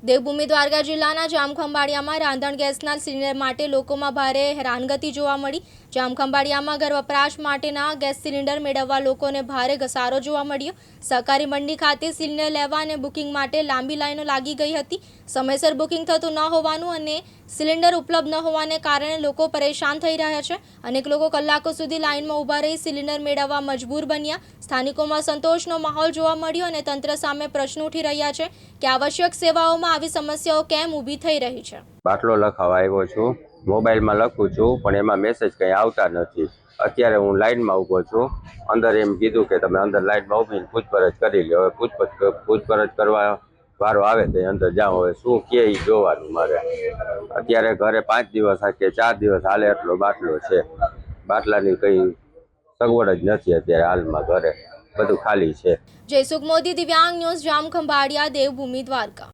દેવભૂમિ દ્વારકા જિલ્લાના જામખંભાળિયામાં રાંધણ ગેસના સિલિન્ડર માટે લોકોમાં ભારે હેરાનગતિ જોવા મળી। જામખંભાળિયામાં ઘર વપરાશ માટેના ગેસ સિલિન્ડર મેળવવા લોકોને ભારે ઘસારો જોવા મળ્યો। સહકારી મંડી ખાતે સિલિન્ડર લેવા અને બુકિંગ માટે લાંબી લાઈનો લાગી ગઈ હતી। સમયસર બુકિંગ થતું ન હોવાનું અને સિલિન્ડર ઉપલબ્ધ ન હોવાને કારણે લોકો પરેશાન થઈ રહ્યા છે। અનેક લોકો કલાકો સુધી લાઈનમાં ઊભા રહી સિલિન્ડર મેળવવા મજબૂર બન્યા। સ્થાનિકોમાં સંતોષનો માહોલ જોવા મળ્યો અને તંત્ર સામે પ્રશ્નો ઉઠી રહ્યા છે કે આવશ્યક સેવાઓમાં આવી સમસ્યાઓ કેમ ઊભી થઈ રહી છે। બાટલો લખાવા આવ્યો છું, મોબાઈલમાં લખું છું પણ એમાં મેસેજ કંઈ આવતા નથી। અત્યારે હું લાઈનમાં ઊભો છું, અંદર એમ કીધું કે તમે અંદર લાઈનમાં ઊભીને પૂછપરછ કરી લો। હવે પૂછપરછ કરવા વારો આવે તો અંદર જાઓ, હવે શું કે એ જોવાનું મારે। અત્યારે ઘરે 5 દિવસ કે 4 દિવસ હાલે એટલો બાટલો છે, બાટલાની કંઈ સગવડ જ નથી અત્યારે હાલમાં, ઘરે બધું ખાલી છે। જયસુખ મોદી, દિવ્યાંગ ન્યૂઝ, જામખંભાળિયા, દેવભૂમિ દ્વારકા।